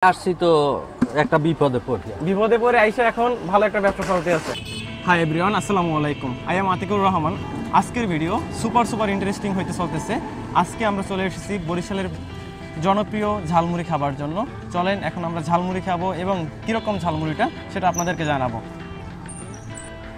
আসছি তো একটা বিপদে পড়ে আইসা এখন ভালো একটা ব্যবসা চলতে আছে। হাই এভরিওয়ান, আসসালামু আলাইকুম। I am Atikur Rahman. আজকের ভিডিও সুপার ইন্টারেস্টিং হইতে চলতেছে। আজকে আমরা চলে এসেছি বরিশালের জনপ্রিয় ঝালমুড়ি খাবার জন্য। চলেন এখন আমরা ঝালমুড়ি খাবো এবং কীরকম ঝালমুড়িটা সেটা আপনাদেরকে জানাবো।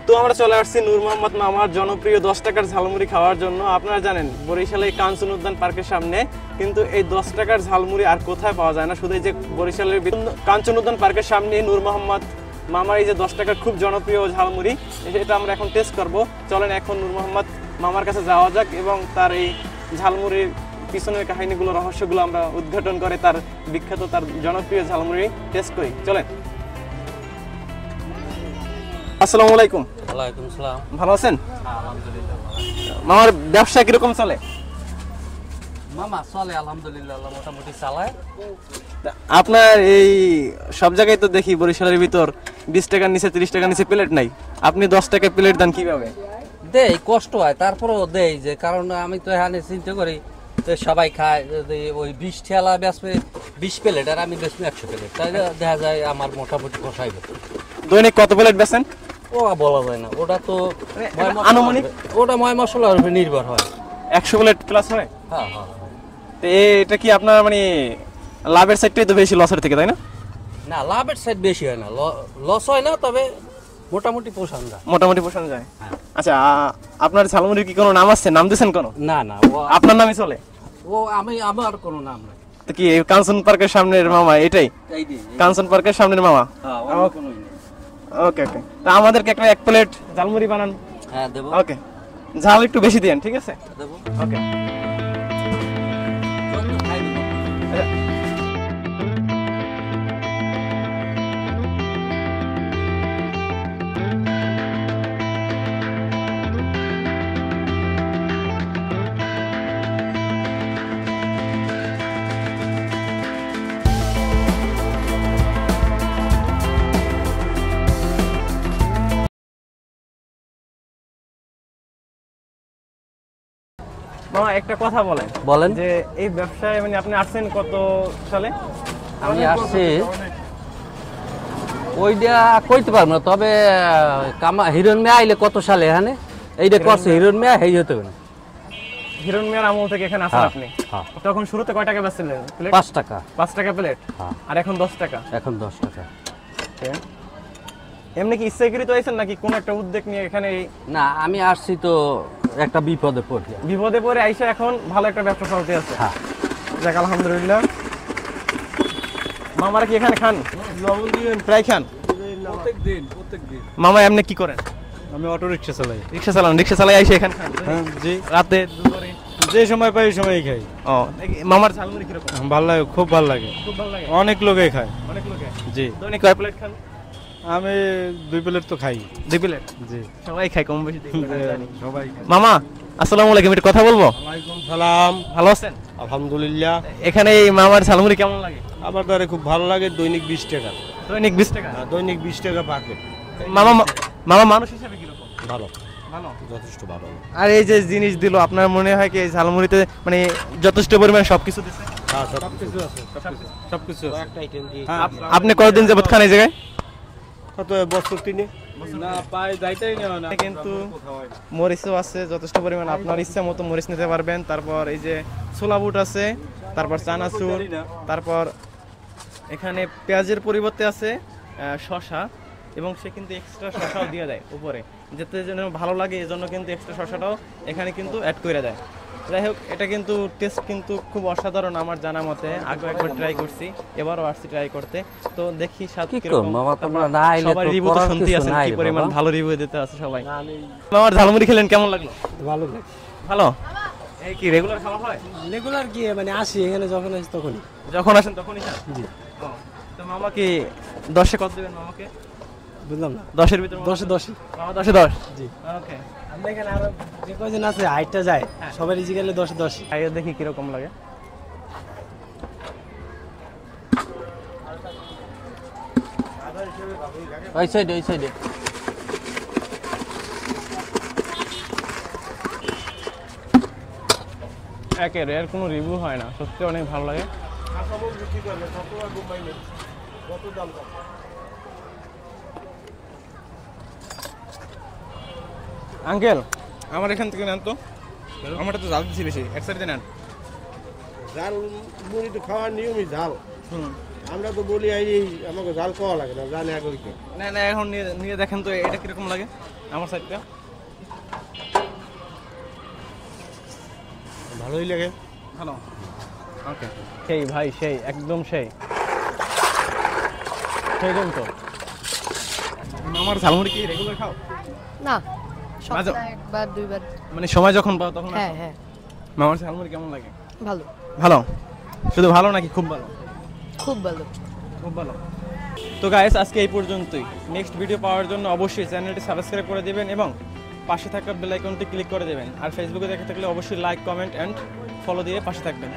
তো আমরা চলে আসছি নূর মোহাম্মদ মামার জনপ্রিয় 10 টাকার ঝালমুড়ি খাওয়ার জন্য। আপনারা জানেন বরিশালে কাঞ্চন উদ্যান পার্কের সামনে কিন্তু এই 10 টাকার ঝালমুড়ি আর কোথায় পাওয়া যায় না, শুধু এই যে বরিশালের কাঞ্চন উদ্যান পার্কের সামনে নূর মোহাম্মদ মামার এই যে 10 টাকার খুব জনপ্রিয় ঝালমুড়ি, এটা আমরা এখন টেস্ট করব। চলেন এখন নূর মোহাম্মদ মামার কাছে যাওয়া যাক এবং তার এই ঝালমুড়ির পিছনের কাহিনীগুলো, রহস্যগুলো আমরা উদ্ঘাটন করে তার বিখ্যাত, তার জনপ্রিয় ঝালমুড়ি টেস্ট করি। চলেন। আসসালামু আলাইকুম। ওয়ালাইকুম আসসালাম। ভালো আছেন? আলহামদুলিল্লাহ। মামার ব্যবসা কিরকম চলে? মামা চলে আলহামদুলিল্লাহ, মোটামুটি চালায়। আপনার এই সব জায়গায় তো দেখি বরিশালের ভিতর 20 টাকার নিচে 30 টাকার নিচে প্লেট নাই, আপনি 10 টাকা প্লেট দেন কিভাবে? দেই, কষ্ট হয়, তারপরেও দেই, যে কারণ আমি তো এখানে চিন্তা করি সবাই খায়, ওই 20 ঠেলা বেচবে 20 প্লেট আর আমি বেচবো 100 প্লেট, তাই দেখা যায় আমার মোটামুটি পোষাইবে। দৈনিক কত প্লেট বেচেন? ও বলা যায় না, ওটা তো আনুমানিক, ওটা ময় মশলার উপর নির্ভর হয়। 100 প্লেট প্লাস হয়। হ্যাঁ। তো এটা কি আপনার মানে লাভের সাইডটাই তো বেশি লসের থেকে, তাই না? না, লাভের সাইড বেশি হয় না, লস হয় না, তবে মোটামুটি পোষানো যায়। মোটামুটি পোষানো যায়। আচ্ছা, আপনার ঝালমুড়ির কি কোনো নাম আছে? নাম দিয়েছেন কোনো? না, আপনার নামই চলে? আমার কোনো নাম নাই। তো কি কাঞ্চন পার্কের সামনের মামা এটাই? কাঞ্চন পার্কের সামনের মামা। ওকে। তা আমাদেরকে এক প্লেট ঝালমুড়ি বানান। হ্যাঁ, দেব। ওকে, ঝাল একটু বেশি দেন, ঠিক আছে? দেব। ওকে। মামা একটা কথা বলেন যে এই ব্যবসায় মানে আপনি আসছেন কত সালে? আমি আসছি ওইটা কইতে পারবো না, তবে হিরণ মেয়া আইলে কত সালে এখানে এইটা করছে হিরণ মেয়া, হেই হতে পারে। হিরণ মেয়ার আমল থেকে এখানে আসেন আপনি? তখন শুরুতে কয় টাকা বেচছিলেন? 5 টাকা। 5 টাকা প্লেট। আর এখন 10 টাকা? এখন 10 টাকা। এমনি কি ইচ্ছাকৃত আইছেন নাকি কোন একটা উদ্যোগ নিয়ে এখানে? না, আমি আসছি তো একটা বিপদে পড়ে আইসা এখন ভালো একটা ব্যবসা চলতে আছে। যাক আলহামদুলিল্লাহ। মামারা কি এখানে খান? প্রায় খান? প্রত্যেকদিন। মামা এমনি কি করেন? আমি অটো রিক্সা চালাই। রিক্সা চালাই আইসা এখানে খান? হ্যাঁ, জি। রাতে দুপুরে যে সময় পাই ওই সময়ই খাই। ও, মামার ঝালমুড়ি কিরকম? ভালো লাগে, খুব ভালো লাগে। খুব ভালো লাগে। অনেক লোকে খায়। অনেক লোকে? জি। দৈনিক কয় প্লেট খান? আমি 2 প্লেট তো খাই। 2 প্লেট? জি। সবাই খায় কম বেশি? সবাই খায়। মামা আসসালামু আলাইকুম, একটু কথা বলবো? ওয়ালাইকুম সালাম। ভালো আছেন? আলহামদুলিল্লাহ। এখানে এই মামার ঝালমুড়ি কেমন লাগে? আমার দ্বারা খুব ভালো লাগে। দৈনিক 20 টাকা। দৈনিক 20 টাকা? দৈনিক 20 টাকা প্যাকেট। মামা মানুষ হিসেবে কিরকম? ভালো, যথেষ্ট ভালো। আর এই যে জিনিস দিল, আপনার মনে হয় কি এই ঝালমুড়িতে মানে যথেষ্ট পরিমাণে সবকিছু দিচ্ছে? হ্যাঁ, সবকিছু আছে। সবকিছু আছে। আপনি কতদিন যাবত খান এই জায়গায়? কত বছর? 3 না, পায় যাইতেই না। কিন্তু মরিচও আছে যথেষ্ট পরিমাণ, আপনার ইচ্ছা মতো মরিচ নিতে পারবেন। তারপর এই যে ছোলা বুট আছে, তারপর চানাচুর, তারপর এখানে পেঁয়াজের পরিবর্তে আছে শসা, এবং সে কিন্তু এক্সট্রা শসাও দিয়ে দেয় উপরে, যাতে যেন ভালো লাগে, এজন্য কিন্তু এক্সট্রা শসাটাও এখানে কিন্তু অ্যাড করে দেয়। যাই হোক, এটা কিন্তু টেস্ট কিন্তু খুব অসাধারণ আমার জানা মতে। আগে একবার ট্রাই করছি, এবারও আসছি ট্রাই করতে। তো দেখি স্বাদ কিরকম। সবাই রিভিউ তো শুনতেই আছেন কি পরিমাণ ভালো রিভিউ দিতে আছে সবাই। আমার ঝালমুড়ি খেলেন, কেমন লাগলো? ভালো। ভালো। এই কি রেগুলার খাওয়া হয়? রেগুলার কি মানে আসি এখানে, যখন আসি তখনই। যখন আসেন তখনই খান? জি। তো মামা কি 10-এ কত দিবেন মামাকে? বুঝলাম না। 10-এর ভিতর? 10-10। মামা 10-এ 10? জি। ওকে। আমরা এখানে আরো যে কয়জন আছে হাইটটা যায়, সবাই রিজি গেলে 10-10। খাইয়ে দেখি কিরকম লাগে। ওই সাইডে। একের এর কোনো রিভিউ হয় না, সত্যি অনেক ভালো লাগে। আঙ্কেল আমার এখান থেকে নেন তো, আমারটা তো জাল দিচ্ছি বেশি, এক সাইডে নেন। জাল মুড়ি তো খাওয়ার নিয়মই ঝাল। হুম, আমরা তো বলি এই আমাকে জাল খাওয়া লাগে না, জানে আগে হইতে। না না এখন নিয়ে নিয়ে দেখেন তো এটা কিরকম লাগে আমার সাইডটা। ভালোই লাগে। ভালো, ওকে। সেই ভাই সেই একদম সেই সেইরকম তো। আমার ঝালমুড়ি কি রেগুলার খাও? না, সপ্তাহে একবার দুইবার। মানে সময় যখন পাও তখন? হ্যাঁ হ্যাঁ, মামার ঝালমুড়ি কেমন লাগে? ভালো, ভালো, শুধু ভালো নাকি খুব ভালো? খুব ভালো। খুব ভালো। তো গাইস আজকে এই পর্যন্তই। নেক্সট ভিডিও পাওয়ার জন্য অবশ্যই চ্যানেলটি সাবস্ক্রাইব করে দেবেন এবং পাশে থাকা বেল আইকনটি ক্লিক করে দেবেন। আর ফেসবুকে দেখে থাকলে অবশ্যই লাইক, কমেন্ট অ্যান্ড ফলো দিয়ে পাশে থাকবেন।